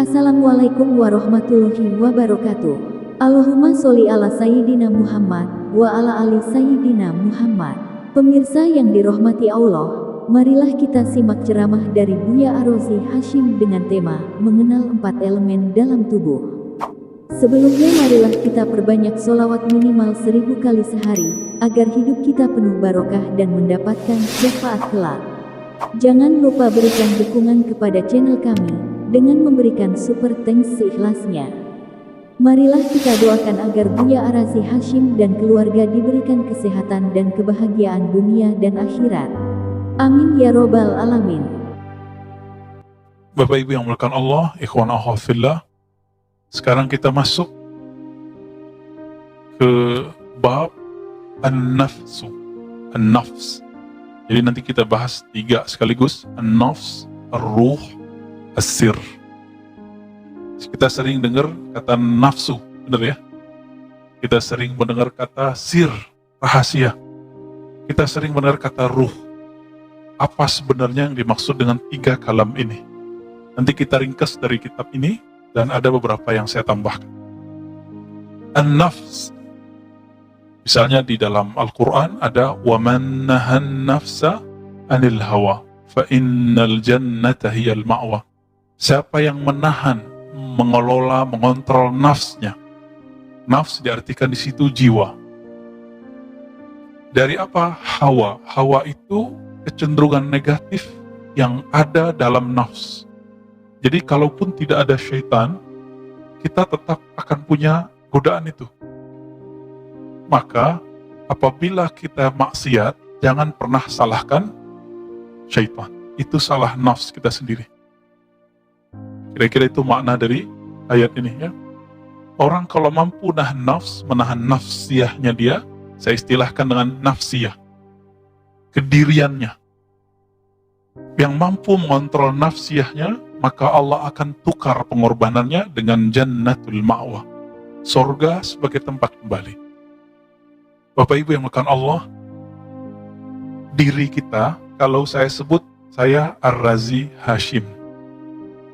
Assalamualaikum warahmatullahi wabarakatuh. Allahumma sholli ala Sayyidina Muhammad wa ala ali Sayyidina Muhammad. Pemirsa yang dirahmati Allah, marilah kita simak ceramah dari Buya Ar-Razi Hasyim dengan tema mengenal 4 elemen dalam tubuh. Sebelumnya marilah kita perbanyak sholawat minimal 1000 kali sehari, agar hidup kita penuh barokah dan mendapatkan syafaat kelak. Jangan lupa berikan dukungan kepada channel kami dengan memberikan super thanks seikhlasnya. Marilah kita doakan agar Buya Ar-Razi Hasyim dan keluarga diberikan kesehatan dan kebahagiaan dunia dan akhirat. Amin ya robbal alamin. Bapak Ibu yang dimuliakan Allah, ikhwan akhwat fillah. Sekarang kita masuk ke bab an-nafsu, an-nafs. Jadi nanti kita bahas 3 sekaligus, an-nafs, ar-ruh, as-sir. Kita sering dengar kata nafsu, benar ya? Kita sering mendengar kata sir, rahasia. Kita sering mendengar kata ruh. Apa sebenarnya yang dimaksud dengan 3 kalam ini? Nanti kita ringkas dari kitab ini, dan ada beberapa yang saya tambahkan. An-nafs. Misalnya di dalam Al-Quran ada وَمَنْ نَهَا النَّفْسَ عَنِ الْهَوَى فَإِنَّ الْجَنَّةَ هِيَ الْمَأْوَى. Siapa yang menahan, mengelola, mengontrol nafsnya. Nafs diartikan di situ jiwa. Dari apa? Hawa. Hawa itu kecenderungan negatif yang ada dalam nafs. Jadi kalaupun tidak ada syaitan, kita tetap akan punya godaan itu. Maka apabila kita maksiat, jangan pernah salahkan syaitan. Itu salah nafs kita sendiri. Kira-kira itu makna dari ayat ini ya. Orang kalau mampu nahan nafs, menahan nafsiyahnya dia, saya istilahkan dengan nafsiyah, kediriannya. Yang mampu mengontrol nafsiyahnya, maka Allah akan tukar pengorbanannya dengan jannatul ma'wa, surga sebagai tempat kembali. Bapak Ibu yang dimuliakan Allah, diri kita, kalau saya sebut saya Ar-Razi Hasyim,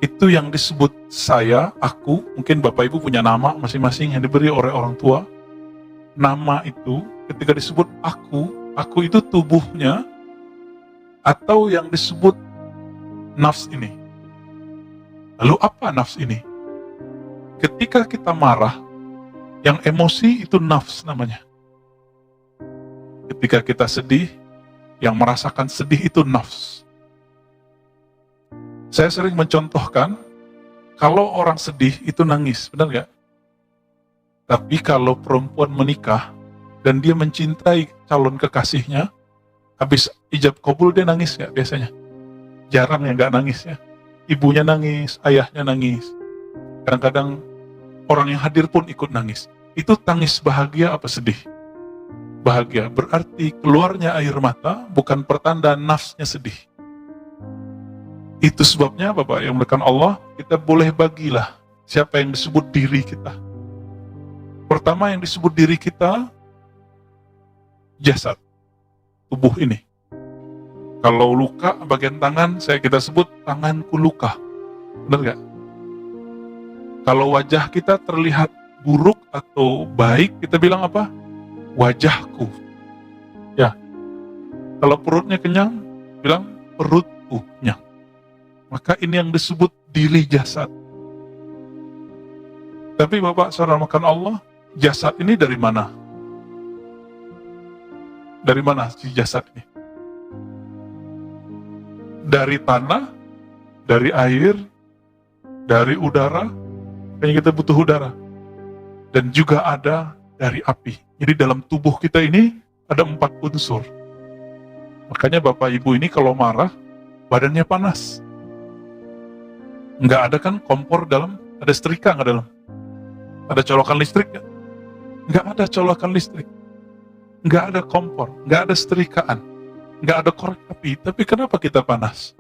itu yang disebut saya, aku, mungkin Bapak Ibu punya nama masing-masing yang diberi oleh orang tua. Nama itu ketika disebut aku itu tubuhnya, atau yang disebut nafs ini. Lalu apa nafs ini? Ketika kita marah, yang emosi itu nafs namanya. Ketika kita sedih, yang merasakan sedih itu nafs. Saya sering mencontohkan, kalau orang sedih itu nangis, benar gak? Tapi kalau perempuan menikah, dan dia mencintai calon kekasihnya, habis ijab kabul dia nangis gak biasanya? Jarang yang gak nangis ya. Ibunya nangis, ayahnya nangis. Kadang-kadang orang yang hadir pun ikut nangis. Itu tangis bahagia apa sedih? Bahagia, berarti keluarnya air mata bukan pertanda nafsnya sedih. Itu sebabnya Bapak yang dimuliakan Allah, kita boleh bagilah siapa yang disebut diri kita. Pertama yang disebut diri kita, jasad, tubuh ini. Kalau luka bagian tangan, kita sebut tanganku luka. Benar gak? Kalau wajah kita terlihat buruk atau baik, kita bilang apa? Wajahku. Ya. Kalau perutnya kenyang, bilang perutku kenyang. Maka ini yang disebut diri jasad. Tapi Bapak saudara makan Allah, jasad ini dari mana? Dari mana si jasad ini? Dari tanah, dari air, dari udara, kayaknya kita butuh udara. Dan juga ada dari api. Jadi dalam tubuh kita ini ada 4 unsur. Makanya Bapak Ibu ini kalau marah, badannya panas. Nggak ada kan kompor dalam, ada setrika nggak dalam? Ada colokan listrik nggak? Nggak ada colokan listrik. Nggak ada kompor, nggak ada setrikaan, nggak ada korek api. Tapi kenapa kita panas?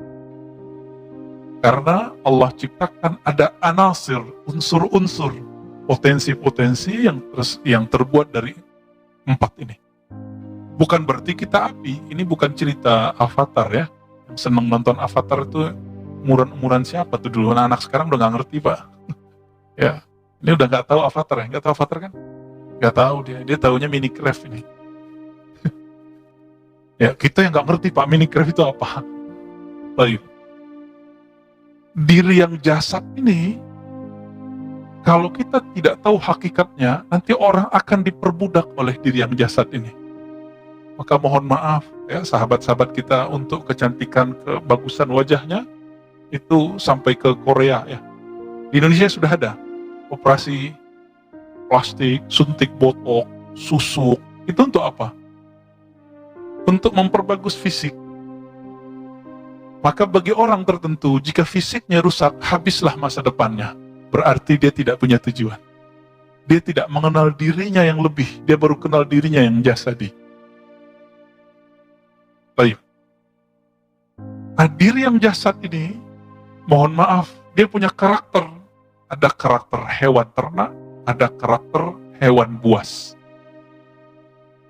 Karena Allah ciptakan ada anasir, unsur-unsur, potensi-potensi yang terbuat dari 4 ini. Bukan berarti kita api. Ini bukan cerita Avatar ya. Yang senang nonton Avatar itu umuran siapa tuh dulu. Anak sekarang udah nggak ngerti, Pak. Ya, ini udah nggak tahu Avatar ya, nggak tahu Avatar kan? Nggak tahu dia taunya Minecraft ini. Ya, kita yang nggak ngerti Pak, Minecraft itu apa? Baik. Diri yang jasad ini, kalau kita tidak tahu hakikatnya, nanti orang akan diperbudak oleh diri yang jasad ini. Maka mohon maaf ya sahabat-sahabat kita untuk kecantikan, kebagusan wajahnya itu sampai ke Korea ya. Di Indonesia sudah ada operasi plastik, suntik botok, susuk. Itu untuk apa? Untuk memperbagus fisik. Maka bagi orang tertentu, jika fisiknya rusak, habislah masa depannya. Berarti dia tidak punya tujuan. Dia tidak mengenal dirinya yang lebih, dia baru kenal dirinya yang jasadi. Baik. Nah, diri yang jasad ini, mohon maaf, dia punya karakter. Ada karakter hewan ternak, ada karakter hewan buas.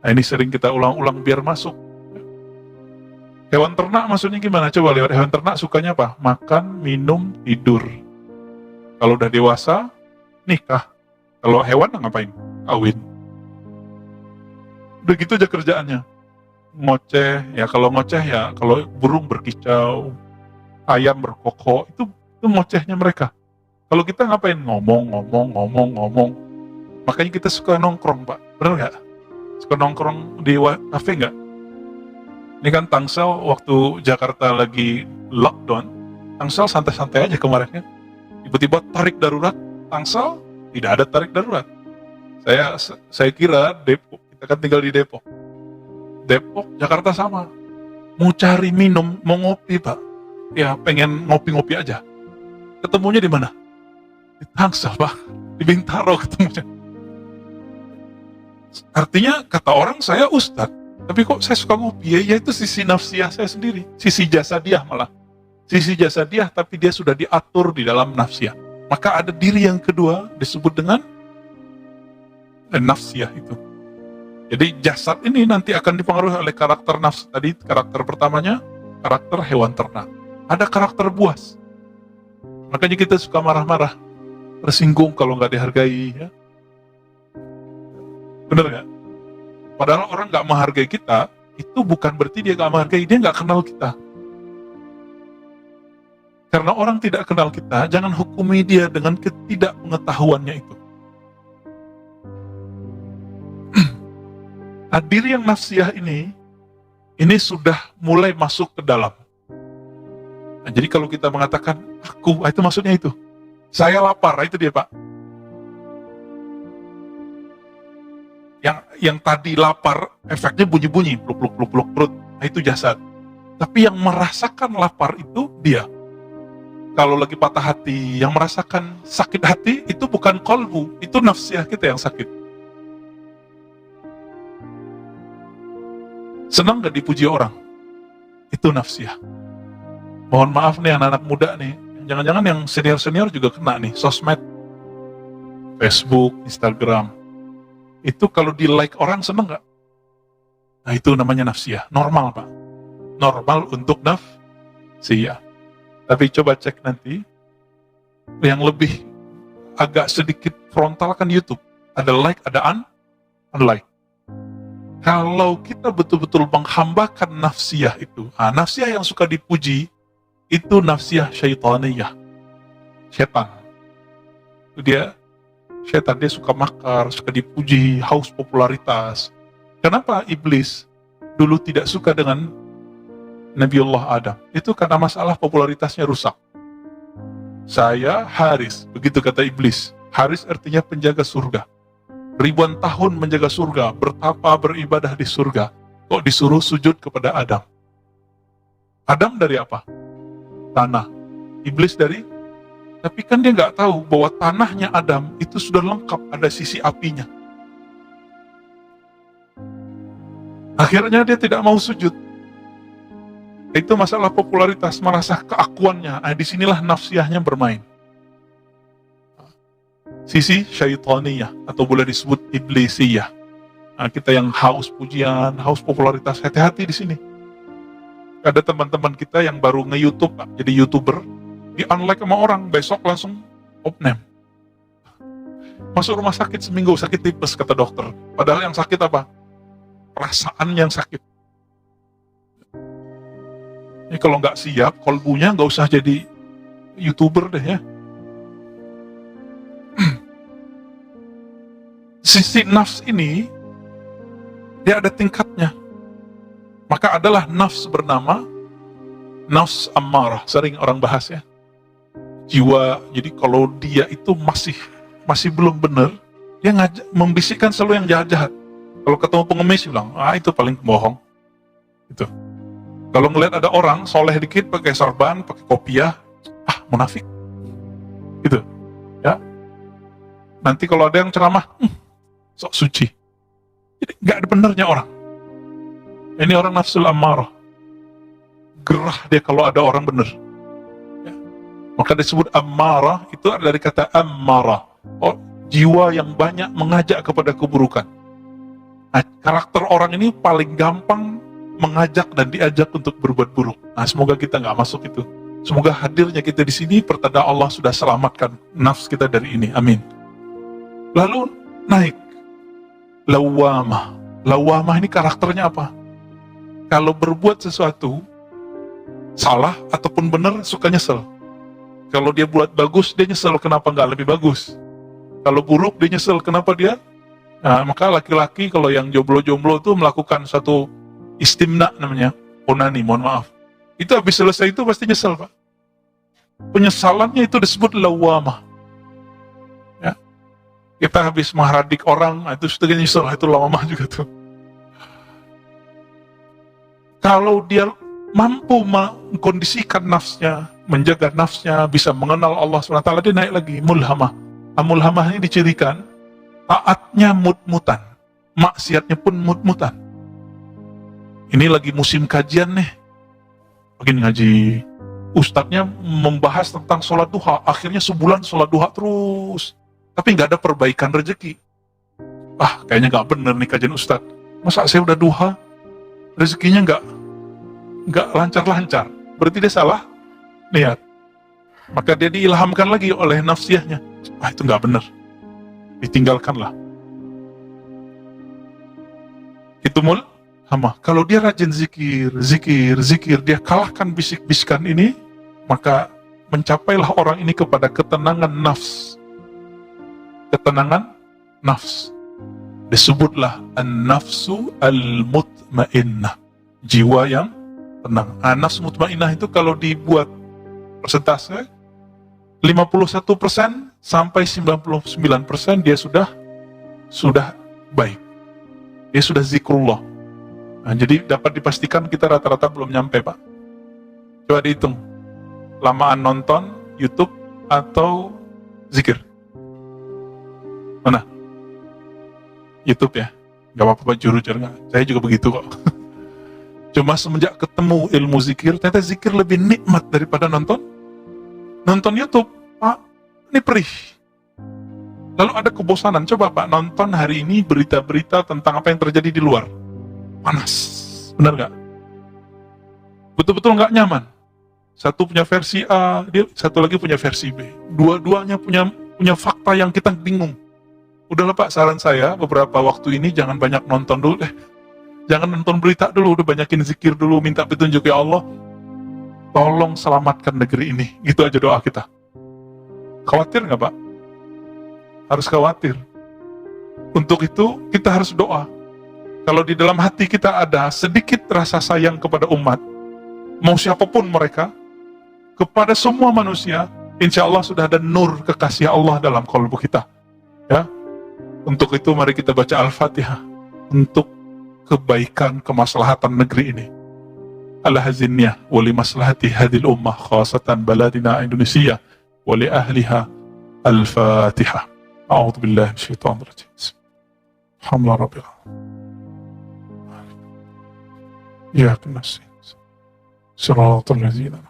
Nah, ini sering kita ulang-ulang biar masuk. Hewan ternak maksudnya gimana? Coba lihat, hewan ternak sukanya apa? Makan, minum, tidur. Kalau udah dewasa, nikah. Kalau hewan ngapain? Kawin. Udah gitu aja kerjaannya. Ngoceh, ya kalau ngoceh ya, kalau burung berkicau, ayam berkokok, itu ngocehnya mereka. Kalau kita ngapain? Ngomong. Makanya kita suka nongkrong, Pak. Bener nggak? Suka nongkrong di kafe nggak? Ini kan Tangsel waktu Jakarta lagi lockdown, Tangsel santai-santai aja kemarin kan. Tiba-tiba tarik darurat, Tangsel tidak ada tarik darurat. Saya kira Depok, kita kan tinggal di Depok. Depok, Jakarta sama. Mau cari minum, mau ngopi, Pak. Ya pengen ngopi-ngopi aja. Ketemunya di mana? Di Tangsel, Pak. Di Bintaro ketemunya. Artinya kata orang saya ustadz, tapi kok saya suka ngopi? Ya itu sisi nafsiyah saya sendiri, sisi jasadiah malah. Sisi jasadiah tapi dia sudah diatur di dalam nafsiyah. Maka ada diri yang kedua disebut dengan nafsiyah itu. Jadi jasad ini nanti akan dipengaruhi oleh karakter nafs. Tadi karakter pertamanya karakter hewan ternak. Ada karakter buas. Makanya kita suka marah-marah, tersinggung kalau nggak dihargai ya. Bener nggak? Padahal orang nggak menghargai kita, itu bukan berarti dia nggak menghargai, dia nggak kenal kita. Karena orang tidak kenal kita, jangan hukumi dia dengan ketidakpengetahuannya itu. Nah, diri yang nafsiyah ini sudah mulai masuk ke dalam. Nah, jadi kalau kita mengatakan, aku, itu maksudnya itu. Saya lapar, itu dia Pak. Yang tadi lapar, efeknya bunyi-bunyi, pluk-pluk perut, nah, itu jasad. Tapi yang merasakan lapar itu dia. Kalau lagi patah hati, yang merasakan sakit hati, itu bukan kolbu, itu nafsiyah kita yang sakit. Senang gak dipuji orang? Itu nafsiyah. Mohon maaf nih anak-anak muda nih, jangan-jangan yang senior-senior juga kena nih, sosmed, Facebook, Instagram. Itu kalau di like orang seneng gak? Nah itu namanya nafsiyah, normal Pak. Normal untuk nafsiyah. Tapi coba cek nanti, yang lebih agak sedikit frontal kan YouTube. Ada like, ada unlike. Kalau kita betul-betul menghambakan nafsiyah itu, nafsiyah yang suka dipuji, itu nafsiyah syaitaniyah. Setan. Itu dia, setan dia suka makar, suka dipuji, haus popularitas. Kenapa iblis dulu tidak suka dengan Nabiullah Adam? Itu karena masalah popularitasnya rusak. Saya Haris, begitu kata iblis. Haris artinya penjaga surga. Ribuan tahun menjaga surga, bertapa, beribadah di surga. Kok disuruh sujud kepada Adam? Adam dari apa? Tanah. Iblis dari? Tapi kan dia nggak tahu bahwa tanahnya Adam itu sudah lengkap, ada sisi apinya. Akhirnya dia tidak mau sujud. Itu masalah popularitas, merasa keakuannya. Disinilah nafsiyahnya bermain. Sisi syaitaniyah, atau boleh disebut iblisiyah. Kita yang haus pujian, haus popularitas, hati-hati di sini. Ada teman-teman kita yang baru nge-YouTube, jadi YouTuber, di-unlike sama orang, besok langsung opname. Masuk rumah sakit seminggu, sakit tipes kata dokter. Padahal yang sakit apa? Perasaan yang sakit. Ini kalau nggak siap, kolbunya nggak usah jadi YouTuber deh ya. Sisi nafs ini, dia ada tingkatnya. Maka adalah nafs bernama nafs ammarah, sering orang bahas ya. Jiwa, jadi kalau dia itu masih belum benar, dia membisikkan selalu yang jahat-jahat. Kalau ketemu pengemis, bilang, itu paling pembohong. Gitu. Kalau ngelihat ada orang soleh dikit, pakai sorban, pakai kopiah, munafik. Gitu. Ya. Nanti kalau ada yang ceramah, sok suci. Jadi nggak ada benernya orang. Ini orang nafsul ammarah. Gerah dia kalau ada orang benar. Ya. Maka disebut ammarah itu dari kata ammarah. Jiwa yang banyak mengajak kepada keburukan. Nah, karakter orang ini paling gampang mengajak dan diajak untuk berbuat buruk. Nah, semoga kita nggak masuk itu. Semoga hadirnya kita di sini pertanda Allah sudah selamatkan nafs kita dari ini. Amin. Lalu naik lawamah. Lawamah ini karakternya apa? Kalau berbuat sesuatu salah ataupun benar, suka nyesel. Kalau dia buat bagus, dia nyesel kenapa nggak lebih bagus. Kalau buruk, dia nyesel kenapa dia. Nah, maka laki-laki kalau yang jomblo-jomblo itu melakukan satu istimna namanya, onani, mohon maaf. Itu habis selesai itu pasti nyesel, Pak. Penyesalannya itu disebut lawamah. Ya. Kita habis mengharadik orang, itu sudah nyesel, itu lawamah juga tuh. Kalau dia mampu mengkondisikan nafsnya, menjaga nafsnya, bisa mengenal Allah SWT, dia naik lagi, mulhamah. Mulhamah ini dicirikan, taatnya mut-mutan, maksiatnya pun mut-mutan. Ini lagi musim kajian nih, lagi ngaji, ustadznya membahas tentang sholat duha, akhirnya sebulan sholat duha terus, tapi nggak ada perbaikan rezeki. Kayaknya nggak bener nih kajian ustadz, masa saya udah duha, rezekinya nggak lancar-lancar, berarti dia salah niat. Maka dia diilhamkan lagi oleh nafsiyahnya, itu nggak bener, ditinggalkanlah. Itu mulhamah. Kalau dia rajin zikir, dia kalahkan bisik-bisikan ini, maka mencapailah orang ini kepada ketenangan nafs. Ketenangan nafs. Disebutlah an-nafsu al-mutmainnah. Jiwa yang tenang. Nafsu mutmainnah itu kalau dibuat persentase, 51% sampai 99% dia sudah baik. Dia sudah zikrullah. Nah, jadi dapat dipastikan kita rata-rata belum nyampe, Pak. Coba dihitung. Lamaan nonton YouTube atau zikir. Mana? YouTube ya? Gak apa-apa, Pak, juru-juru. Saya juga begitu kok. Cuma semenjak ketemu ilmu zikir, ternyata zikir lebih nikmat daripada nonton YouTube. Pak, ini perih. Lalu ada kebosanan. Coba Pak nonton hari ini berita-berita tentang apa yang terjadi di luar. Panas, benar nggak? Betul-betul nggak nyaman. Satu punya versi A, satu lagi punya versi B. Dua-duanya punya fakta yang kita bingung. Udahlah Pak, saran saya beberapa waktu ini jangan banyak nonton dulu deh. Jangan nonton berita dulu, udah banyakin zikir dulu, minta petunjuk ya Allah. Tolong selamatkan negeri ini. Gitu aja doa kita. Khawatir nggak Pak? Harus khawatir. Untuk itu kita harus doa. Kalau di dalam hati kita ada sedikit rasa sayang kepada umat, mau siapapun mereka, kepada semua manusia, insya Allah sudah ada nur kekasih Allah dalam kalbu kita. Ya, untuk itu mari kita baca Al-Fatihah untuk kebaikan kemaslahatan negeri ini. Al-Hazinniyah wali maslahati hadil ummah khasatan baladina Indonesia wali ahliha. Al-Fatihah. A'udzu billahi minasyaitonir rajim. Alhamdulillah rabbil alamin. Ya nasta'in. Shiratal ladzina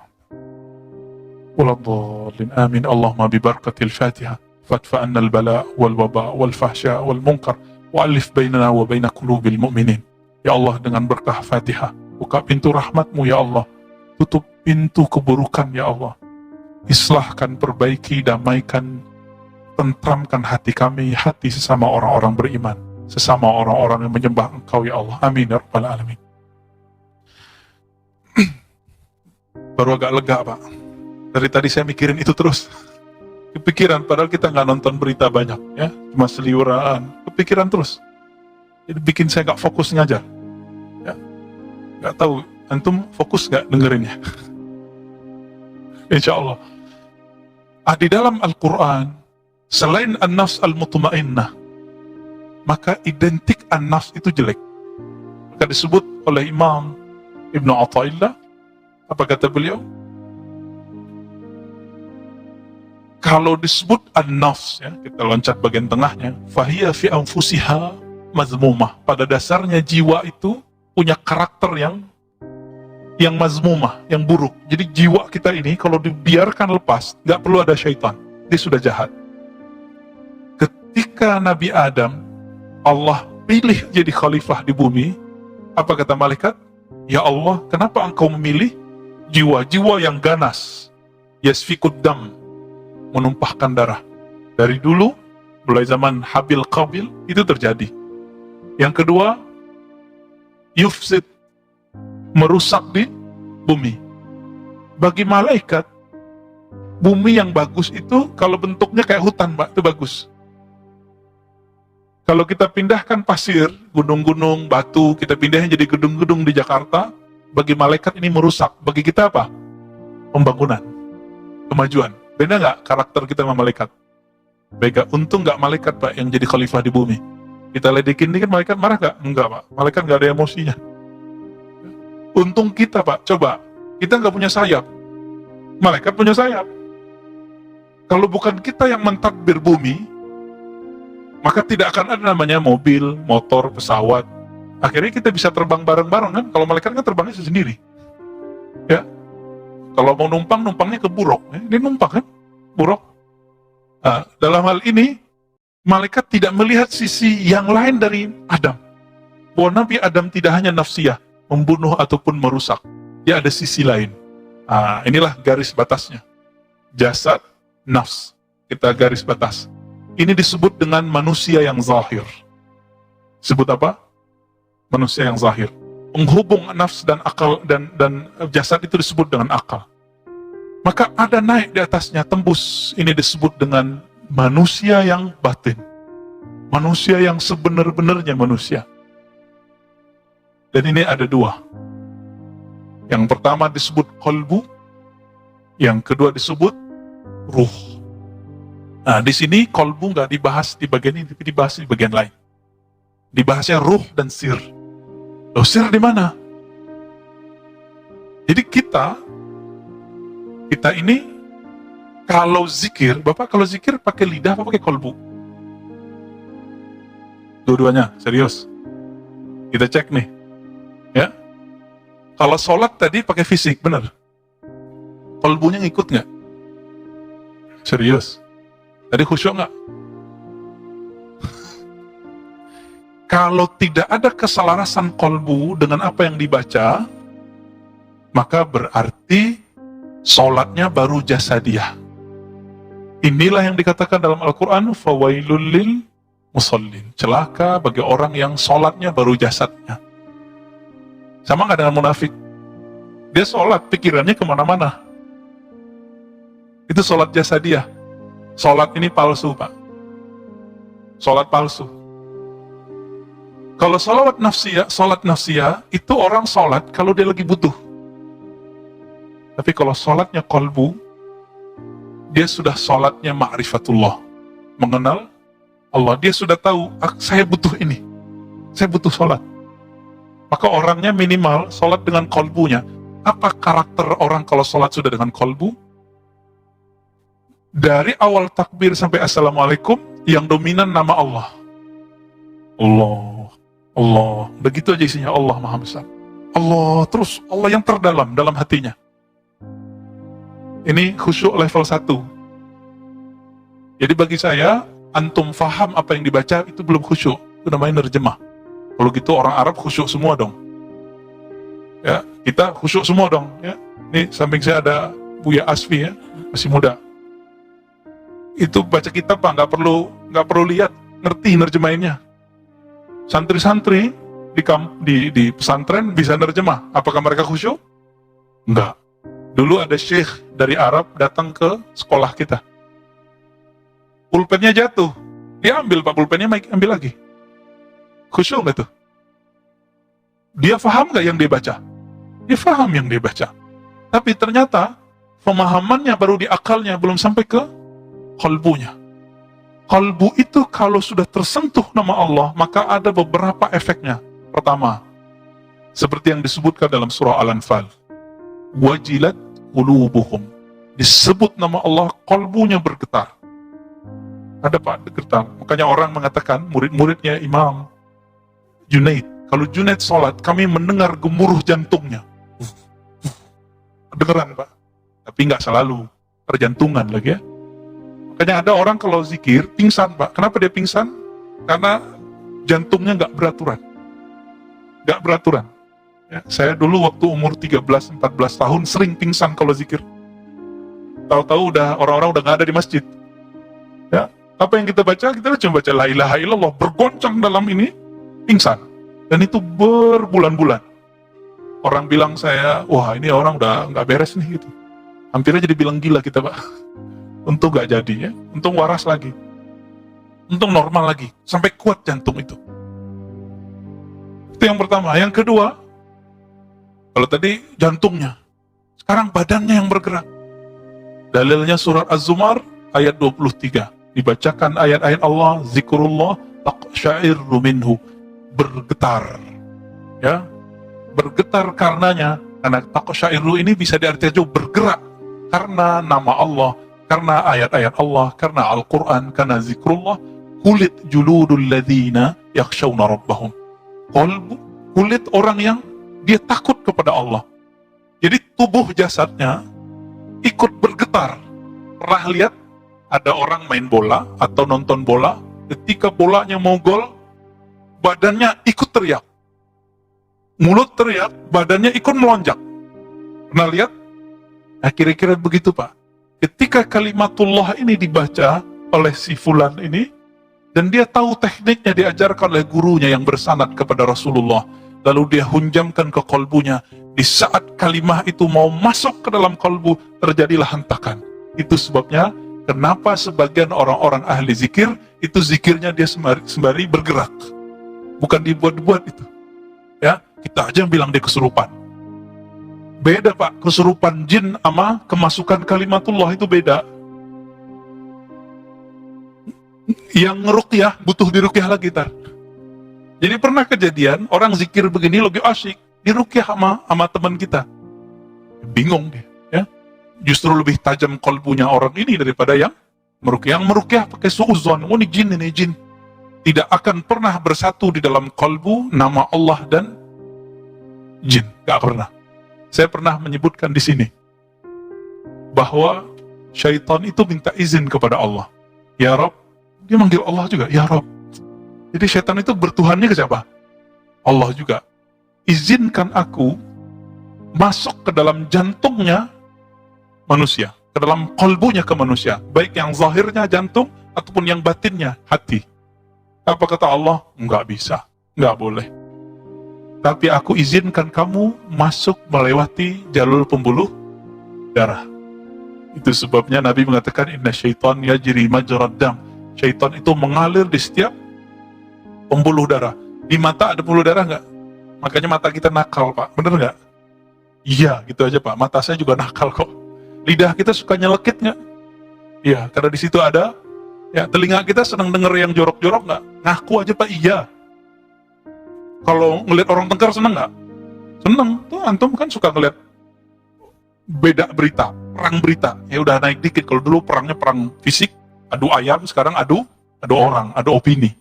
waladdallin. Amin. Allahumma bi barakatil Fatihah fadfa 'anna al-bala' wal waba' wal fahsya' wal munkar wa'alif bainana wa baina qulubil mu'minin. Ya Allah, dengan berkah Fatihah, buka pintu rahmat-Mu ya Allah, tutup pintu keburukan ya Allah. islahkan, perbaiki, damaikan, tentramkan hati kami, hati sesama orang-orang beriman, sesama orang-orang yang menyembah Engkau ya Allah. Amin ya rabbal alamin. Baru agak lega Pak. Dari tadi saya mikirin itu terus. Kepikiran, padahal kita nggak nonton berita banyak ya, cuma seliweran, kepikiran terus. Jadi bikin saya nggak fokus ngajar. Ya. Nggak tahu, antum fokus nggak dengerinnya? Insya Allah. Di dalam Al-Quran, selain an-nafs al-mutmainnah, maka identik an-nafs itu jelek. Maka disebut oleh Imam Ibn Athaillah, apa kata beliau? Kalau disebut an-nafs, ya, kita loncat bagian tengahnya, fahiya fi anfusiha mazmumah. Pada dasarnya jiwa itu punya karakter yang mazmumah, yang buruk. Jadi jiwa kita ini kalau dibiarkan lepas, nggak perlu ada syaitan, dia sudah jahat. Ketika Nabi Adam, Allah pilih jadi khalifah di bumi, apa kata malaikat? Ya Allah, kenapa engkau memilih jiwa-jiwa yang ganas, yasfikud dam, menumpahkan darah. Dari dulu, mulai zaman Habil Qabil, itu terjadi. Yang kedua, yufsid, merusak di bumi. Bagi malaikat, bumi yang bagus itu, kalau bentuknya kayak hutan, Mbak, itu bagus. Kalau kita pindahkan pasir, gunung-gunung, batu, kita pindahin jadi gedung-gedung di Jakarta, bagi malaikat ini merusak. Bagi kita apa? Pembangunan, kemajuan. Beda nggak karakter kita sama malaikat? Beda. Untung nggak malaikat Pak yang jadi khalifah di bumi. Kita ledekin dikit, malaikat marah nggak? Enggak Pak. Malaikat nggak ada emosinya. Untung kita Pak. Coba, kita nggak punya sayap. Malaikat punya sayap. Kalau bukan kita yang mentadbir bumi, maka tidak akan ada namanya mobil, motor, pesawat. Akhirnya kita bisa terbang bareng-bareng kan? Kalau malaikat kan terbangnya sendiri. Ya. Kalau mau numpang, numpangnya ke buruk. Ini numpang kan? Buruk. Nah, dalam hal ini, malaikat tidak melihat sisi yang lain dari Adam. Bahwa Nabi Adam tidak hanya nafsiyah, membunuh ataupun merusak. Dia ada sisi lain. Nah, inilah garis batasnya. Jasad, nafs. Kita garis batas. Ini disebut dengan manusia yang zahir. Sebut apa? Manusia yang zahir. Penghubung nafs dan akal dan jasad itu disebut dengan akal. Maka ada naik di atasnya, tembus. Ini disebut dengan manusia yang batin. Manusia yang sebenar-benarnya manusia. Dan ini ada dua. Yang pertama disebut qalbu, yang kedua disebut ruh. Nah, di sini qalbu nggak dibahas di bagian ini, tapi dibahas di bagian lain. Dibahasnya ruh dan sir. Loh, sir di mana? Jadi kita ini kalau zikir, Bapak kalau zikir pakai lidah apa pakai qalbu? Dua-duanya, serius. Kita cek nih. Ya. Kalau sholat tadi pakai fisik, benar? Qalbunya ngikut nggak? Serius. Tadi khusyuk nggak? Kalau tidak ada keselarasan qalbu dengan apa yang dibaca, maka berarti sholatnya baru jasadiyah. Inilah yang dikatakan dalam Al-Quran, fawailul lil musallin. Celaka bagi orang yang sholatnya baru jasadnya. Sama nggak dengan munafik? Dia sholat, pikirannya kemana-mana. Itu sholat jasadiyah. Sholat ini palsu, Pak. Sholat palsu. Kalau sholat nafsiyah, itu orang sholat kalau dia lagi butuh. Tapi kalau sholatnya qalbu, dia sudah sholatnya ma'rifatullah. Mengenal Allah. Dia sudah tahu, saya butuh ini. Saya butuh sholat. Maka orangnya minimal sholat dengan qalbunya. Apa karakter orang kalau sholat sudah dengan qalbu? Dari awal takbir sampai assalamualaikum, yang dominan nama Allah. Allah, Allah. Begitu aja isinya, Allah Maha Besar. Allah, terus Allah yang terdalam dalam hatinya. Ini khusyuk level 1. Jadi bagi saya, antum faham apa yang dibaca, itu belum khusyuk. Itu namanya nerjemah. Kalau gitu orang Arab khusyuk semua dong. Ya, kita khusyuk semua dong. Ya. Ini samping saya ada Buya Asfi ya, masih muda. Itu baca kitab Pak, nggak perlu lihat, ngerti nerjemahinnya. Santri-santri di pesantren bisa nerjemah. Apakah mereka khusyuk? Enggak. Dulu ada syekh dari Arab datang ke sekolah kita. Pulpennya jatuh. Dia ambil Pak pulpennya, ambil lagi. Khusyuk nggak tuh? Dia paham nggak yang dia baca? Dia paham yang dia baca. Tapi ternyata pemahamannya baru di akalnya, belum sampai ke qalbunya. Qalbu itu kalau sudah tersentuh nama Allah, maka ada beberapa efeknya. Pertama, seperti yang disebutkan dalam surah Al-Anfal, wajilat qulubuhum. Disebut nama Allah, qalbunya bergetar. Ada Pak, bergetar. Makanya orang mengatakan, murid-muridnya Imam Junaid, kalau Junaid sholat, kami mendengar gemuruh jantungnya. Kedengeran Pak. Tapi nggak selalu, perjantungan lagi ya. Makanya ada orang kalau zikir, pingsan Pak. Kenapa dia pingsan? Karena jantungnya nggak beraturan. Nggak beraturan. Ya, saya dulu waktu umur 13-14 tahun sering pingsan kalau zikir. Tahu-tahu orang-orang udah nggak ada di masjid. Ya, apa yang kita baca? Kita cuma baca la ilaha illallah, bergoncang dalam ini, pingsan. Dan itu berbulan-bulan. Orang bilang saya, wah ini orang udah nggak beres nih gitu. Hampir aja dibilang gila kita Pak. Untung nggak jadi ya, untung waras lagi. Untung normal lagi, sampai kuat jantung itu. Itu yang pertama. Yang kedua, kalau tadi jantungnya, sekarang badannya yang bergerak. Dalilnya surat Az-Zumar ayat 23. Dibacakan ayat-ayat Allah, zikrullah taqsya'irru minhu, bergetar. Ya, bergetar karenanya, karena taqsya'irru ini bisa diartikan juga bergerak karena nama Allah, karena ayat-ayat Allah, karena Al-Quran, karena zikrullah. Kulit juludul ladzina yakhshawna rabbahum. Kulit orang yang dia takut kepada Allah. Jadi tubuh jasadnya ikut bergetar. Pernah lihat ada orang main bola atau nonton bola, ketika bolanya mau gol, badannya ikut teriak. Mulut teriak, badannya ikut melonjak. Pernah lihat? Nah, kira-kira begitu Pak. Ketika kalimatullah ini dibaca oleh si fulan ini, dan dia tahu tekniknya diajarkan oleh gurunya yang bersanad kepada Rasulullah, lalu dia hunjamkan ke kolbunya, di saat kalimah itu mau masuk ke dalam kolbu, terjadilah hentakan. Itu sebabnya kenapa sebagian orang-orang ahli zikir, itu zikirnya dia sembari bergerak. Bukan dibuat-buat itu. Ya, kita aja yang bilang dia kesurupan. Beda Pak, kesurupan jin sama kemasukan kalimatullah itu beda. Yang ngeruqyah butuh diruqyah lagi tar. Jadi pernah kejadian orang zikir begini lagi asyik, diruqyah sama teman kita. Bingung dia, ya. Justru lebih tajam kolbunya orang ini daripada yang meruqyah. Yang meruqyah pakai suuzon, oh ini jin. Tidak akan pernah bersatu di dalam kolbu nama Allah dan jin, gak pernah. Saya pernah menyebutkan di sini bahwa syaitan itu minta izin kepada Allah. Ya Rabb, dia manggil Allah juga, ya Rabb. Jadi syaitan itu bertuhannya ke siapa? Allah juga. Izinkan aku masuk ke dalam jantungnya manusia, ke dalam kolbunya ke manusia, baik yang zahirnya jantung ataupun yang batinnya hati. Apa kata Allah? Enggak bisa, enggak boleh. Tapi aku izinkan kamu masuk melewati jalur pembuluh darah. Itu sebabnya Nabi mengatakan inna syaitan yajri majrad dam. Syaitan itu mengalir di setiap pembuluh darah. Di mata ada pembuluh darah nggak? Makanya mata kita nakal Pak, bener nggak? Iya, gitu aja Pak. Mata saya juga nakal kok. Lidah kita suka nyelekit nggak? Iya, karena di situ ada. Ya, telinga kita senang denger yang jorok-jorok nggak? Ngaku aja Pak, iya. Kalau ngelihat orang tengkar seneng nggak? Seneng. Tuh antum kan suka ngelihat beda berita, perang berita. Ya udah naik dikit. Kalau dulu perangnya perang fisik, adu ayam, sekarang adu orang, adu opini.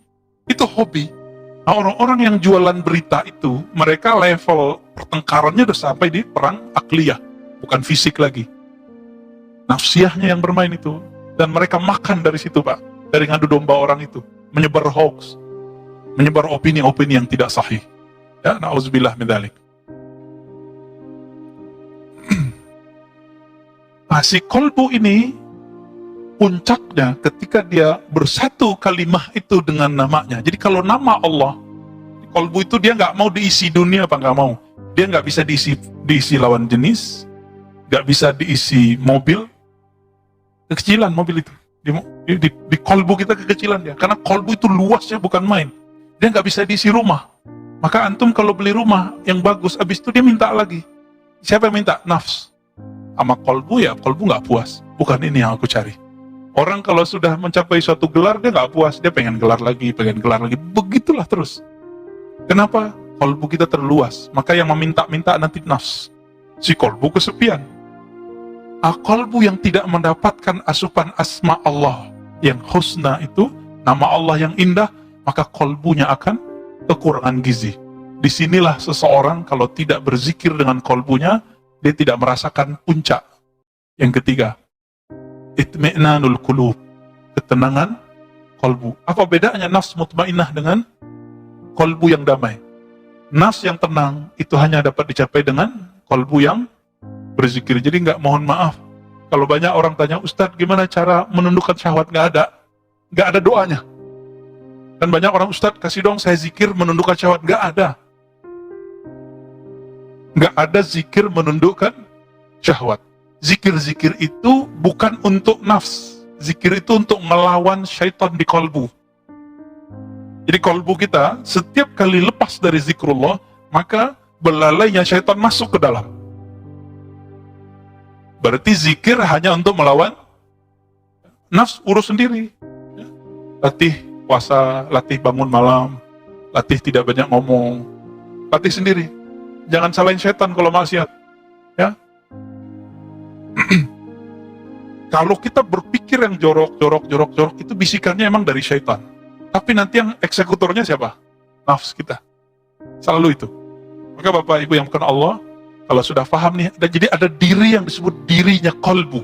Itu hobi. Nah, orang-orang yang jualan berita itu, mereka level pertengkarannya udah sampai di perang akliyah, bukan fisik lagi. Nafsiyahnya yang bermain itu. Dan mereka makan dari situ Pak, dari ngadu domba orang itu, menyebar hoax, menyebar opini-opini yang tidak sahih. Ya, na'udzubillah min dzalik. Si kolbu ini puncaknya ketika dia bersatu kalimah itu dengan namanya. Jadi kalau nama Allah, kolbu itu dia nggak mau diisi dunia apa nggak mau. Dia nggak bisa diisi lawan jenis, nggak bisa diisi mobil. Kekecilan mobil itu. Di kolbu kita kekecilan dia. Karena kolbu itu luasnya bukan main. Dia nggak bisa diisi rumah. Maka antum kalau beli rumah yang bagus, habis itu dia minta lagi. Siapa yang minta? Nafs. Sama kolbu ya, kolbu nggak puas. Bukan ini yang aku cari. Orang kalau sudah mencapai suatu gelar, dia nggak puas. Dia pengen gelar lagi, pengen gelar lagi. Begitulah terus. Kenapa? Kolbu kita terluas. Maka yang meminta-minta nanti nafs. Si kolbu kesepian. Kolbu yang tidak mendapatkan asupan asma Allah yang husna itu, nama Allah yang indah, maka kolbunya akan kekurangan gizi. Disinilah seseorang kalau tidak berzikir dengan kolbunya, dia tidak merasakan puncak. Yang ketiga, itmi'nanul qulub, ketenangan kolbu. Apa bedanya nafs mutmainnah dengan kolbu yang damai? Nafs yang tenang itu hanya dapat dicapai dengan kolbu yang berzikir. Jadi nggak, mohon maaf, kalau banyak orang tanya, Ustadz gimana cara menundukkan syahwat? Nggak ada doanya. Dan banyak orang, Ustadz kasih dong saya zikir menundukkan syahwat. Nggak ada. Nggak ada zikir menundukkan syahwat. Zikir-zikir itu bukan untuk nafs. Zikir itu untuk melawan syaitan di kolbu. Jadi kolbu kita setiap kali lepas dari zikrullah, maka belalainya syaitan masuk ke dalam. Berarti zikir hanya untuk melawan nafs, urus sendiri. Latih puasa, latih bangun malam, latih tidak banyak ngomong, latih sendiri. Jangan salahin setan kalau maksiat. Ya. Kalau kita berpikir yang jorok, itu bisikannya emang dari syaitan. Tapi nanti yang eksekutornya siapa? Nafs kita. Selalu itu. Maka Bapak Ibu yang bukan Allah, kalau sudah paham nih, jadi ada diri yang disebut dirinya kolbu.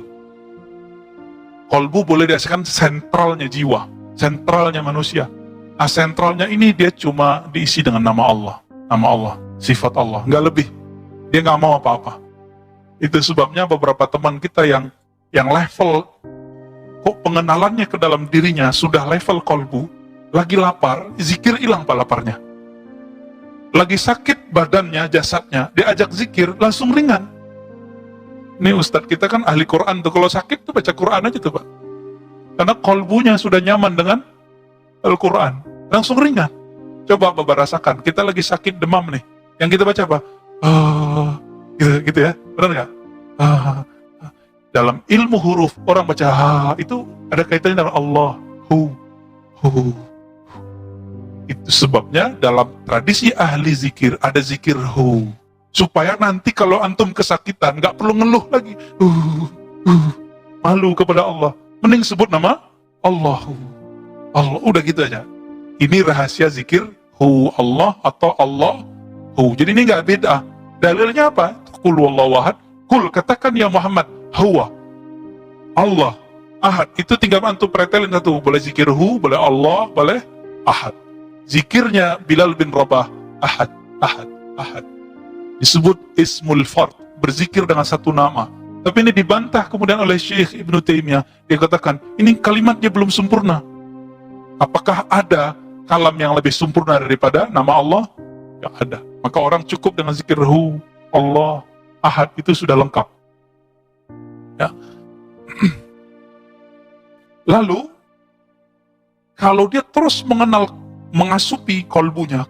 Kolbu boleh dirasakan sentralnya jiwa, sentralnya manusia. Sentralnya ini dia cuma diisi dengan nama Allah. Nama Allah, sifat Allah, nggak lebih. Dia nggak mau apa-apa. Itu sebabnya beberapa teman kita yang level kok pengenalannya ke dalam dirinya sudah level kolbu, lagi lapar, zikir hilang pak laparnya. Lagi sakit badannya, jasadnya, diajak zikir, langsung ringan. Ini Ustadz kita kan ahli Quran tuh, kalau sakit tuh baca Quran aja tuh pak. Karena kolbunya sudah nyaman dengan Al-Quran, langsung ringan. Coba Bapak rasakan, kita lagi sakit demam nih, yang kita baca apa? Gitu ya, benar nggak? Dalam ilmu huruf, orang baca itu ada kaitannya dengan Allah. Itu sebabnya dalam tradisi ahli zikir ada zikir supaya nanti kalau antum kesakitan nggak perlu ngeluh lagi. Malu kepada Allah, mending sebut nama Allah. Allah, udah gitu aja. Ini rahasia zikir Allah atau Allah. Jadi ini nggak beda. Dalilnya apa? Qul wallahu ahad. Qul, katakan ya Muhammad, huwa Allah ahad. Itu tinggal antum pretelin satu. Boleh zikir boleh Allah, boleh ahad. Zikirnya Bilal bin Rabah, ahad. Disebut ismul fard, berzikir dengan satu nama. Tapi ini dibantah kemudian oleh Syekh Ibnu Taimiyah. Dia katakan, ini kalimatnya belum sempurna. Apakah ada kalam yang lebih sempurna daripada nama Allah? Tidak ada. Maka orang cukup dengan zikir Allah, ahad, itu sudah lengkap. Ya. Lalu, kalau dia terus mengasupi kolbunya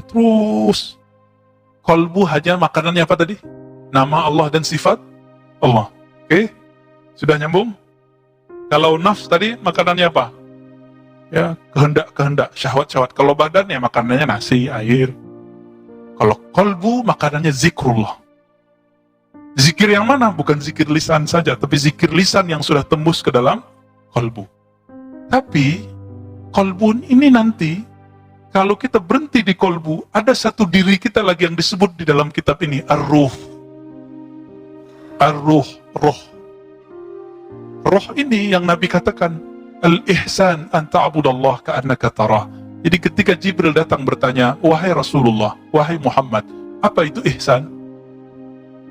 terus. Kolbu hanya makanannya apa tadi? Nama Allah dan sifat Allah. Oke? Sudah nyambung? Kalau nafs tadi makanannya apa? Ya, kehendak, syahwat. Kalau badan ya makanannya nasi, air. Kalau kolbu makanannya zikrullah. Zikir yang mana? Bukan zikir lisan saja, tapi zikir lisan yang sudah tembus ke dalam kolbu. Tapi kolbu ini nanti, kalau kita berhenti di kolbu, ada satu diri kita lagi yang disebut di dalam kitab ini, ar-ruh. Ar-ruh, roh. Roh ini yang Nabi katakan, al-ihsan an ta'budallah ka'annaka tarah. Jadi ketika Jibril datang bertanya, wahai Rasulullah, wahai Muhammad, apa itu ihsan?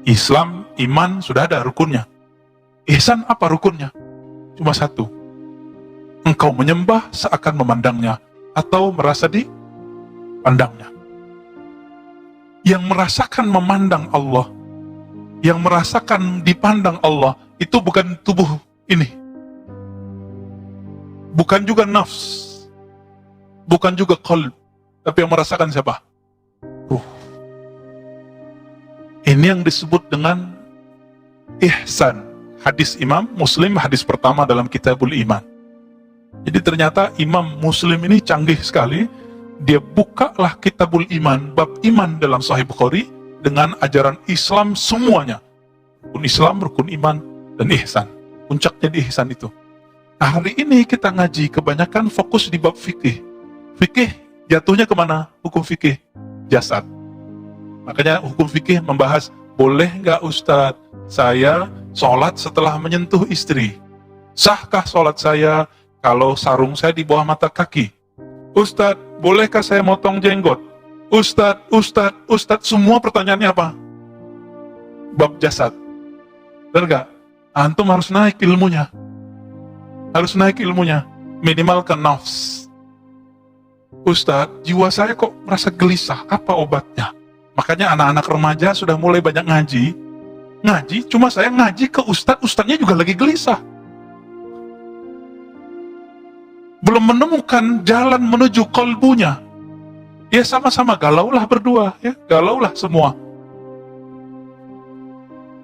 Islam, iman, sudah ada rukunnya. Ihsan apa rukunnya? Cuma satu. Engkau menyembah seakan memandangnya atau merasa dipandangnya. Yang merasakan memandang Allah, yang merasakan dipandang Allah, itu bukan tubuh ini. Bukan juga nafs. Bukan juga qalb. Tapi yang merasakan siapa? Ruh. Ini yang disebut dengan ihsan. Hadis Imam Muslim, hadis pertama dalam Kitabul Iman. Jadi ternyata Imam Muslim ini canggih sekali. Dia bukalah Kitabul Iman, bab iman dalam Sahih Bukhari dengan ajaran Islam semuanya. Rukun Islam, rukun iman, dan ihsan. Puncaknya di ihsan itu. Nah, hari ini kita ngaji kebanyakan fokus di bab fikih. Fikih jatuhnya kemana? Hukum fikih jasad. Makanya hukum fikih membahas, boleh nggak Ustadz saya sholat setelah menyentuh istri? Sahkah sholat saya kalau sarung saya di bawah mata kaki? Ustadz, bolehkah saya motong jenggot? Ustadz, semua pertanyaannya apa? Bab jasad. Benar nggak? Antum harus naik ilmunya. Harus naik ilmunya. Minimal ke nafs. Ustadz, jiwa saya kok merasa gelisah. Apa obatnya? Makanya anak-anak remaja sudah mulai banyak ngaji. Ngaji, cuma saya ngaji ke ustadznya juga lagi gelisah. Belum menemukan jalan menuju kolbunya. Ya sama-sama galaulah berdua, ya galaulah semua.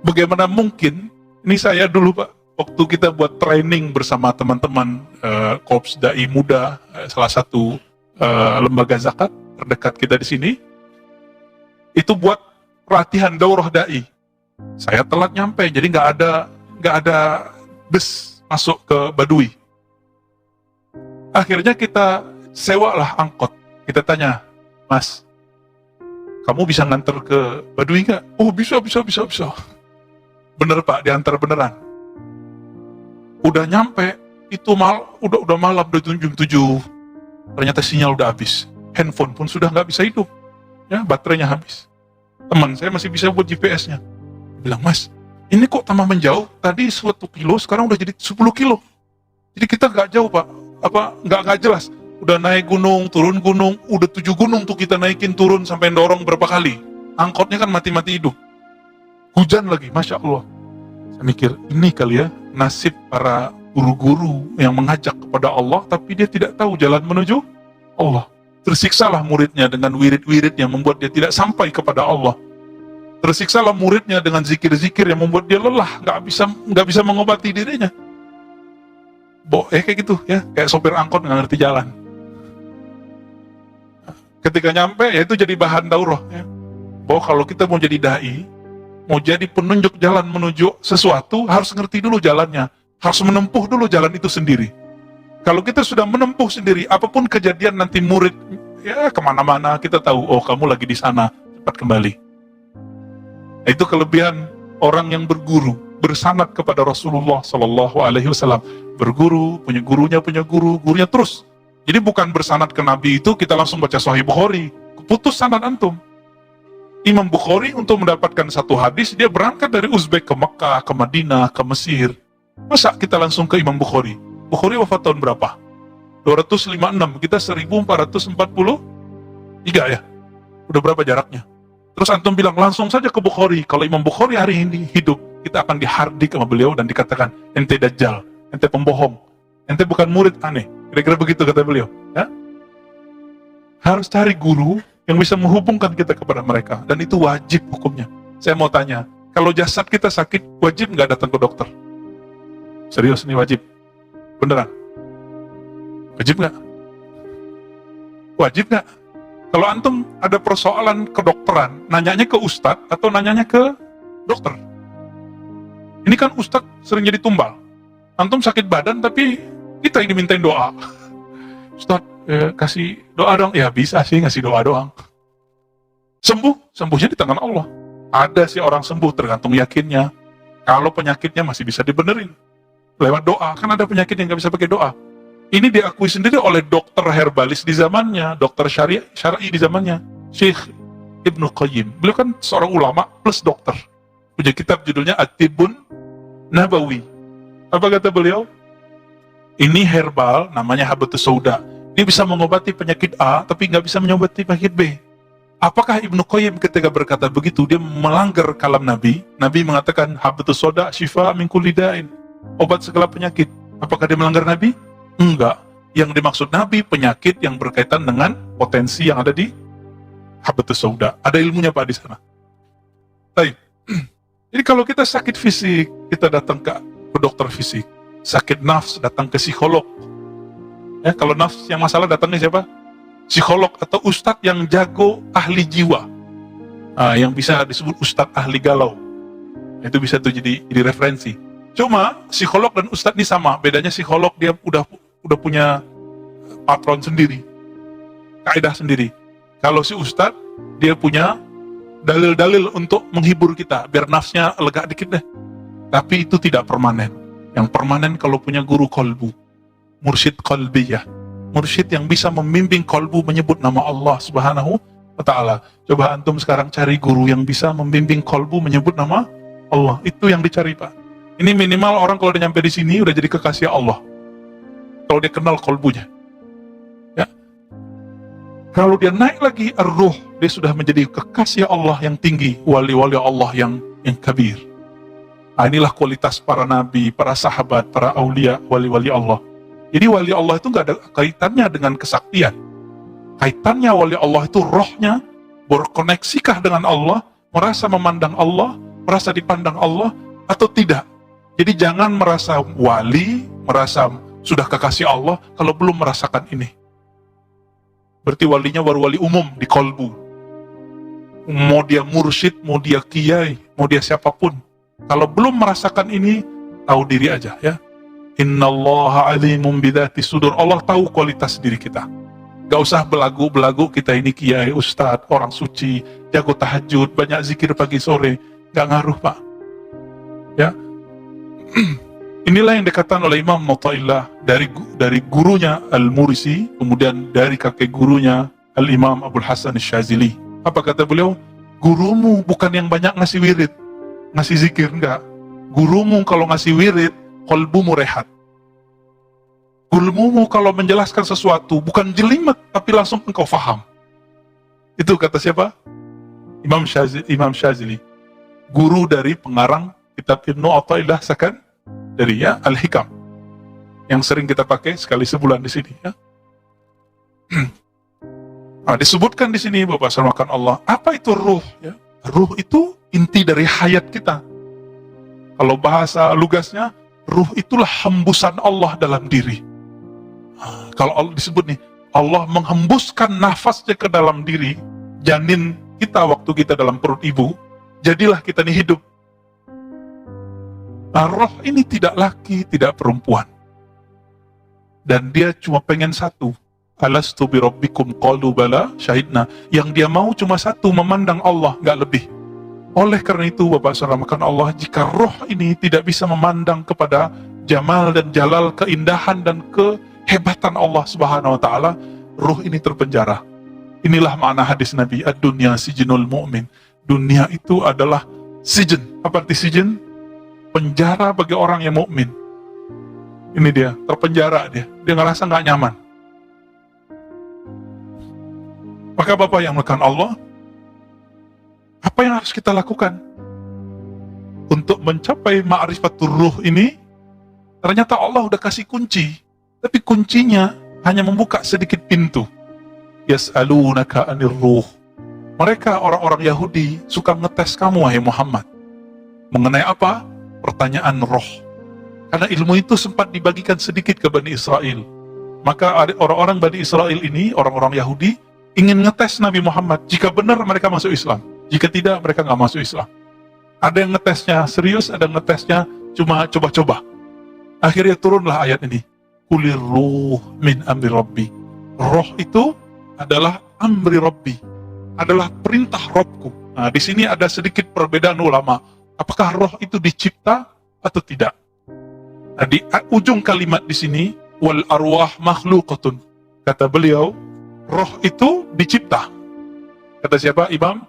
Bagaimana mungkin, ini saya dulu Pak, waktu kita buat training bersama teman-teman Korps Dai Muda, salah satu lembaga zakat terdekat kita di sini, itu buat pelatihan daurah dai. Saya telat nyampe, jadi nggak ada bus masuk ke Baduy. Akhirnya kita sewalah angkot. Kita tanya, Mas, kamu bisa nganter ke Baduy nggak? Oh bisa. Bener Pak, diantar beneran. Udah nyampe, itu udah malam, udah jam 7. Ternyata sinyal udah habis. Handphone pun sudah nggak bisa hidup. Ya, baterainya habis. Teman saya masih bisa buat GPS-nya. Bilang, Mas, ini kok tambah menjauh? Tadi 1 kilo, sekarang udah jadi 10 kilo. Jadi kita nggak jauh Pak. Nggak jelas. Udah naik gunung, turun gunung, udah 7 gunung tuh kita naikin turun sampai dorong berapa kali. Angkotnya kan mati-mati hidup. Hujan lagi, Masya Allah. Saya mikir, ini kali ya nasib para guru-guru yang mengajak kepada Allah, tapi dia tidak tahu jalan menuju Allah. Tersiksalah muridnya dengan wirid-wirid yang membuat dia tidak sampai kepada Allah. Tersiksalah muridnya dengan zikir-zikir yang membuat dia lelah, nggak bisa mengobati dirinya. Kayak gitu ya, kayak sopir angkot nggak ngerti jalan. Ketika nyampe, ya itu jadi bahan daurah. Ya. Bahwa kalau kita mau jadi dai, mau jadi penunjuk jalan menuju sesuatu, harus ngerti dulu jalannya, harus menempuh dulu jalan itu sendiri. Kalau kita sudah menempuh sendiri, apapun kejadian nanti murid ya kemana-mana, kita tahu, oh kamu lagi di sana, cepat kembali. Nah, itu kelebihan orang yang berguru, bersanad kepada Rasulullah Sallallahu Alaihi Wasallam. Berguru, punya guru, gurunya terus. Jadi bukan bersanad ke Nabi itu kita langsung baca Sahih Bukhari, putus sanad antum. Imam Bukhari untuk mendapatkan satu hadis, dia berangkat dari Uzbek ke Mekah, ke Madinah, ke Mesir. Masa kita langsung ke Imam Bukhari? Bukhari wafat tahun berapa? 256, kita 1443 ya? Udah berapa jaraknya? Terus antum bilang langsung saja ke Bukhari. Kalau Imam Bukhari hari ini hidup, kita akan dihardik sama beliau dan dikatakan, ente dajjal, ente pembohong, ente bukan murid aneh. Kira-kira begitu kata beliau. Ya? Harus cari guru yang bisa menghubungkan kita kepada mereka. Dan itu wajib hukumnya. Saya mau tanya, kalau jasad kita sakit, wajib nggak datang ke dokter? Serius, ini wajib. Beneran? Wajib nggak? Wajib nggak? Kalau antum ada persoalan kedokteran, nanyanya ke ustadz atau nanyanya ke dokter? Ini kan ustadz sering jadi tumbal. Antum sakit badan tapi kita yang dimintain doa. Ustadz, kasih doa dong. Ya bisa sih ngasih doa doang. Sembuhnya di tangan Allah. Ada sih orang sembuh tergantung yakinnya. Kalau penyakitnya masih bisa dibenerin lewat doa, kan ada penyakit yang nggak bisa pakai doa. Ini diakui sendiri oleh dokter herbalis di zamannya, dokter syar'i di zamannya, Syekh Ibnu Qayyim. Beliau kan seorang ulama plus dokter. Punya kitab judulnya At-Tibbun Nabawi. Apa kata beliau? Ini herbal, namanya habatus sauda. Dia bisa mengobati penyakit A, tapi nggak bisa mengobati penyakit B. Apakah Ibnu Qayyim ketika berkata begitu, dia melanggar kalam Nabi? Nabi mengatakan, habatus sauda syifa min kulli da'in, obat segala penyakit. Apakah dia melanggar Nabi? Enggak. Yang dimaksud Nabi, penyakit yang berkaitan dengan potensi yang ada di habatus sauda. Ada ilmunya Pak di sana. Baik. Jadi kalau kita sakit fisik, kita datang ke dokter fisik. Sakit nafs, datang ke psikolog. Ya, kalau nafs yang masalah datangnya siapa? Psikolog atau ustadz yang jago ahli jiwa. Yang bisa disebut ustadz ahli galau. Itu bisa tuh jadi referensi. Cuma psikolog dan ustadz ini sama. Bedanya psikolog dia udah punya patron sendiri, kaidah sendiri. Kalau si ustadz dia punya dalil-dalil untuk menghibur kita, biar nafsnya lega dikit deh. Tapi itu tidak permanen. Yang permanen kalau punya guru kolbu, mursyid qalbiyah, mursyid yang bisa membimbing kolbu menyebut nama Allah Subhanahu wa Ta'ala. Coba antum sekarang cari guru yang bisa membimbing kolbu menyebut nama Allah. Itu yang dicari, Pak. Ini minimal orang kalau udah nyampe di sini udah jadi kekasih Allah. Kalau dia kenal kolbunya. Ya. Kalau dia naik lagi ar-ruh, dia sudah menjadi kekasih Allah yang tinggi, wali-wali Allah yang kabir. Inilah kualitas para nabi, para sahabat, para aulia, wali-wali Allah. Jadi wali Allah itu nggak ada kaitannya dengan kesaktian. Kaitannya wali Allah itu rohnya berkoneksikah dengan Allah, merasa memandang Allah, merasa dipandang Allah, atau tidak. Jadi jangan merasa wali, merasa sudah kekasih Allah, kalau belum merasakan ini. Berarti walinya baru wali umum di kolbu. Mau dia mursyid, mau dia kiai, mau dia siapapun. Kalau belum merasakan ini, tahu diri aja ya. Innallaha alimun bidhati sudur. Allah tahu kualitas diri kita. Gak usah belagu-belagu kita ini kiai, ustadz, orang suci, jago tahajud, banyak zikir pagi sore. Gak ngaruh, Pak. Ya. Inilah yang dikatakan oleh Imam Mu'taillah dari gurunya Al-Mursi, kemudian dari kakek gurunya Al-Imam Abul Hasan Syazili. Apa kata beliau? Gurumu bukan yang banyak ngasih wirid, ngasih zikir, enggak. Gurumu kalau ngasih wirid, kolbumu rehat. Gurumu kalau menjelaskan sesuatu, bukan jelimet, tapi langsung engkau faham. Itu kata siapa? Imam Syazili. Guru dari pengarang kitab Ibnu Athaillah Sakan dari ya Al-Hikam. Yang sering kita pakai sekali sebulan di sini ya. Disebutkan di sini Bapak Sarmakan Allah, apa itu ruh ya? Ruh itu inti dari hayat kita. Kalau bahasa lugasnya, ruh itulah hembusan Allah dalam diri. Kalau Allah disebut nih, Allah menghembuskan nafasnya ke dalam diri janin kita waktu kita dalam perut ibu, jadilah kita ini hidup. Roh ini tidak laki, tidak perempuan. Dan dia cuma pengen satu. Alastu bi rabbikum qalu bala syahidna. Yang dia mau cuma satu, memandang Allah, gak lebih. Oleh karena itu Bapak Saramakan Allah, jika roh ini tidak bisa memandang kepada jamal dan jalal, keindahan dan kehebatan Allah Subhanahu wa Ta'ala, roh ini terpenjara. Inilah makna hadis Nabi, ad-dunya sijinul mu'min. Dunia itu adalah sijin. Apa arti sijin? Penjara bagi orang yang mukmin. Ini dia, terpenjara dia. Dia ngerasa nggak nyaman. Maka Bapak yang melakukan Allah, apa yang harus kita lakukan untuk mencapai ma'rifatul ruh ini? Ternyata Allah udah kasih kunci, tapi kuncinya hanya membuka sedikit pintu. Yas'alunaka anir ruh. Mereka orang-orang Yahudi suka ngetes kamu, wahai Muhammad. Mengenai apa? Pertanyaan roh. Karena ilmu itu sempat dibagikan sedikit ke Bani Israel. Maka orang-orang Bani Israel ini, orang-orang Yahudi, ingin ngetes Nabi Muhammad. Jika benar mereka masuk Islam. Jika tidak, mereka nggak masuk Islam. Ada yang ngetesnya serius, ada yang ngetesnya cuma coba-coba. Akhirnya turunlah ayat ini. Kulir ruh min amri rabbi. Roh itu adalah amri rabbi. Adalah perintah Rabbku. Nah, di sini ada sedikit perbedaan ulama. Apakah roh itu dicipta atau tidak? Nah, di ujung kalimat di sini, wal arwah makhluqatun. Kata beliau, roh itu dicipta. Kata siapa? Imam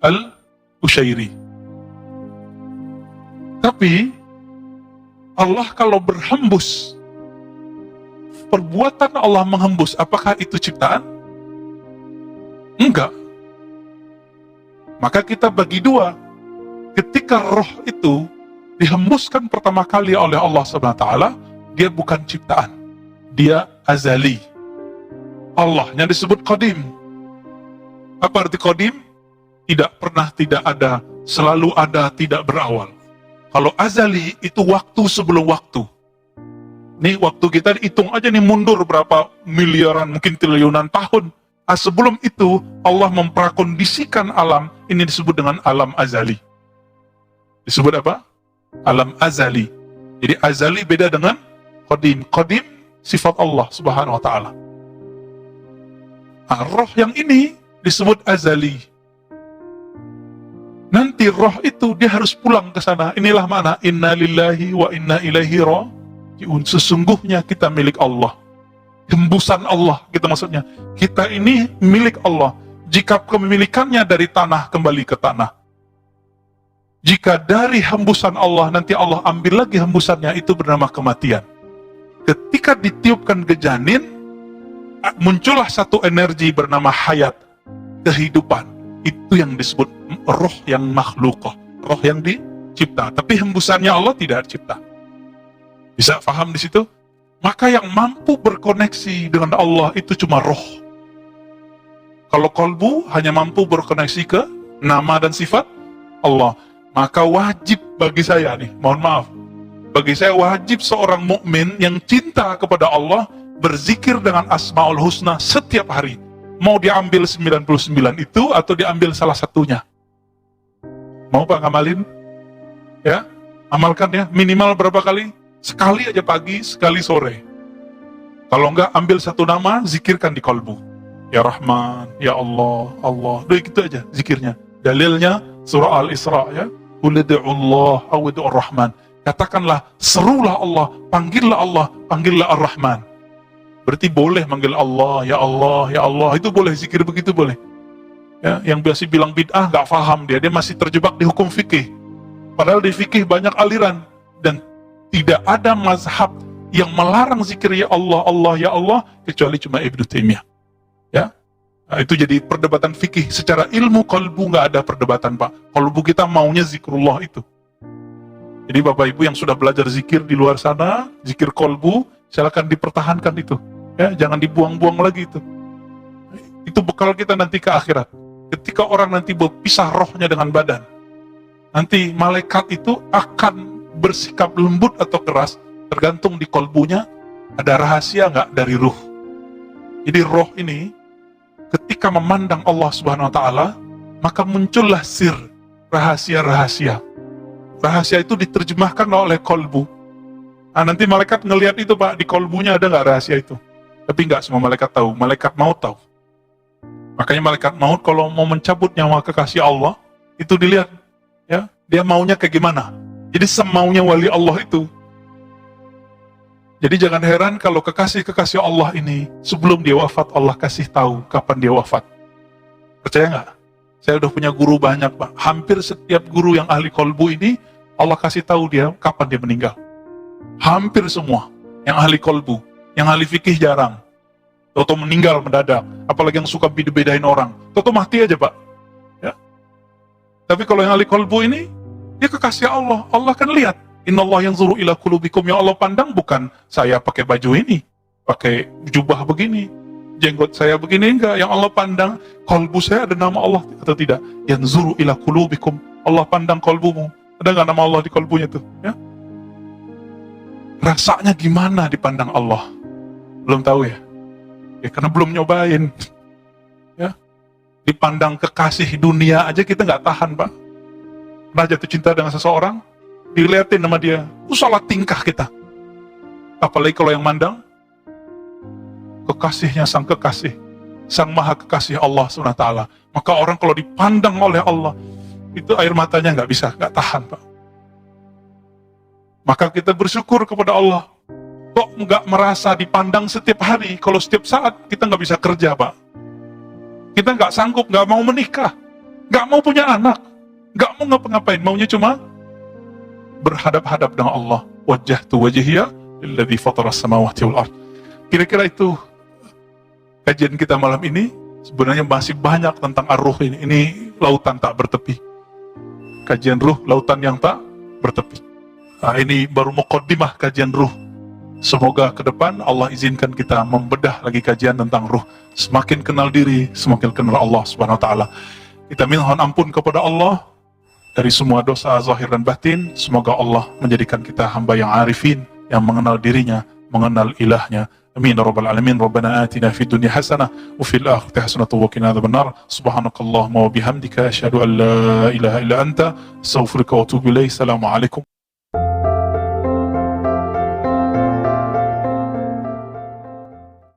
Al-Ushairi. Tapi Allah kalau berhembus, perbuatan Allah menghembus, apakah itu ciptaan? Enggak. Maka kita bagi dua. Ketika roh itu dihembuskan pertama kali oleh Allah SWT, dia bukan ciptaan, dia azali. Allah yang disebut qadim. Apa arti qadim? Tidak pernah tidak ada, selalu ada, tidak berawal. Kalau azali itu waktu sebelum waktu. Nih waktu kita hitung aja nih mundur berapa miliaran, mungkin triliunan tahun. Sebelum itu Allah memprakondisikan alam, ini disebut dengan alam azali. Disebut apa? Alam azali. Jadi azali beda dengan qadim. Qadim sifat Allah Subhanahu wa taala. Roh yang ini disebut azali. Nanti roh itu dia harus pulang ke sana. Inilah mana inna lillahi wa inna ilaihi raji'un. Sesungguhnya kita milik Allah. Hembusan Allah, gitu maksudnya. Kita ini milik Allah. Jika kepemilikannya dari tanah, kembali ke tanah. Jika dari hembusan Allah, nanti Allah ambil lagi hembusannya, itu bernama kematian. Ketika ditiupkan ke janin, muncullah satu energi bernama hayat, kehidupan. Itu yang disebut roh yang makhlukah, roh yang dicipta. Tapi hembusannya Allah tidak cipta. Bisa paham di situ? Maka yang mampu berkoneksi dengan Allah itu cuma roh. Kalau kolbu hanya mampu berkoneksi ke nama dan sifat Allah. Maka wajib bagi saya nih, mohon maaf, bagi saya wajib seorang mukmin yang cinta kepada Allah berzikir dengan Asmaul Husna setiap hari. Mau diambil 99 itu atau diambil salah satunya. Mau Pak ngamalin? Ya, amalkan ya, minimal berapa kali? Sekali aja pagi, sekali sore. Kalau enggak, ambil satu nama, zikirkan di kolbu. Ya Rahman, Ya Allah, Allah. Udah gitu aja zikirnya. Dalilnya surah Al-Isra ya. Qul ud'u'allah aw ud'ur Rahman. Katakanlah, serulah Allah, panggillah Allah, panggillah Ar-Rahman. Berarti boleh manggil Allah, Ya Allah, Ya Allah. Itu boleh, zikir begitu boleh. Ya, yang biasa bilang bid'ah, nggak paham dia masih terjebak di hukum fikih. Padahal di fikih banyak aliran. Dan tidak ada mazhab yang melarang zikir Ya Allah, Allah, Ya Allah, kecuali cuma Ibnu Taimiyah. Ya, nah, itu jadi perdebatan fikih. Secara ilmu kolbu nggak ada perdebatan Pak. Kolbu kita maunya zikrullah itu. Jadi Bapak Ibu yang sudah belajar zikir di luar sana, zikir kolbu, silakan dipertahankan itu. Ya, jangan dibuang-buang lagi itu. Itu bekal kita nanti ke akhirat. Ketika orang nanti berpisah rohnya dengan badan, nanti malaikat itu akan bersikap lembut atau keras, tergantung di kolbunya ada rahasia nggak dari ruh. Jadi roh ini ketika memandang Allah Subhanahu wa taala, maka muncullah sir, rahasia-rahasia. Rahasia itu diterjemahkan oleh kolbu. Nah, nanti malaikat ngelihat itu Pak, di kolbunya ada nggak rahasia itu? Tapi nggak semua malaikat tahu, malaikat maut tahu. Makanya malaikat maut kalau mau mencabut nyawa kekasih Allah, itu dilihat, ya, dia maunya kayak gimana. Jadi semaunya wali Allah itu. Jadi jangan heran kalau kekasih-kekasih Allah ini sebelum dia wafat Allah kasih tahu kapan dia wafat. Percaya nggak? Saya udah punya guru banyak Pak. Hampir setiap guru yang ahli kolbu ini Allah kasih tahu dia kapan dia meninggal. Hampir semua yang ahli kolbu, yang ahli fikih jarang. Toto meninggal mendadak. Apalagi yang suka beda-bedain orang. Toto mati aja Pak. Ya. Tapi kalau yang ahli kolbu ini, dia kekasih Allah. Allah kan lihat. Innallah yanzuru ila qulubikum. Yang Allah pandang bukan saya pakai baju ini, pakai jubah begini, jenggot saya begini, enggak. Yang Allah pandang kolbu saya ada nama Allah atau tidak. Yanzuru ila qulubikum. Allah pandang kolbumu. Ada nggak nama Allah di kolbunya tuh? Ya. Rasanya gimana dipandang Allah? Belum tahu ya? Ya karena belum nyobain. Ya. Dipandang kekasih dunia aja kita nggak tahan Pak. Pernah jatuh cinta dengan seseorang, dilihatin sama dia, salah tingkah kita. Apalagi kalau yang mandang kekasihnya sang kekasih, sang maha kekasih Allah SWT. Maka orang kalau dipandang oleh Allah, itu air matanya nggak tahan Pak. Maka kita bersyukur kepada Allah. Kok nggak merasa dipandang setiap hari? Kalau setiap saat kita nggak bisa kerja Pak. Kita nggak sanggup, nggak mau menikah, nggak mau punya anak, nggak mau ngapa-ngapain, maunya cuma berhadap-hadap dengan Allah. wajjahtu wajhiya lilladzi fatara as-samawati wal ard. Kira-kira itu kajian kita malam ini. Sebenarnya masih banyak tentang ar-ruh ini. Ini lautan tak bertepi. Kajian ruh, lautan yang tak bertepi. Nah, ini baru muqaddimah kajian ruh. Semoga ke depan Allah izinkan kita membedah lagi kajian tentang ruh. Semakin kenal diri, semakin kenal Allah Subhanahu wa taala. Kita mohon ampun kepada Allah dari semua dosa zahir dan batin. Semoga Allah menjadikan kita hamba yang arifin, yang mengenal dirinya, mengenal ilahnya. Amin ya rabbal alamin. Rabbana atina fid dunya hasanah wa fil akhirati hasanah wa qina adzabannar. Subhanakallahumma wa bihamdika asyhadu an la ilaha illa anta astaghfiruka wa atubu ilaik. Assalamualaikum.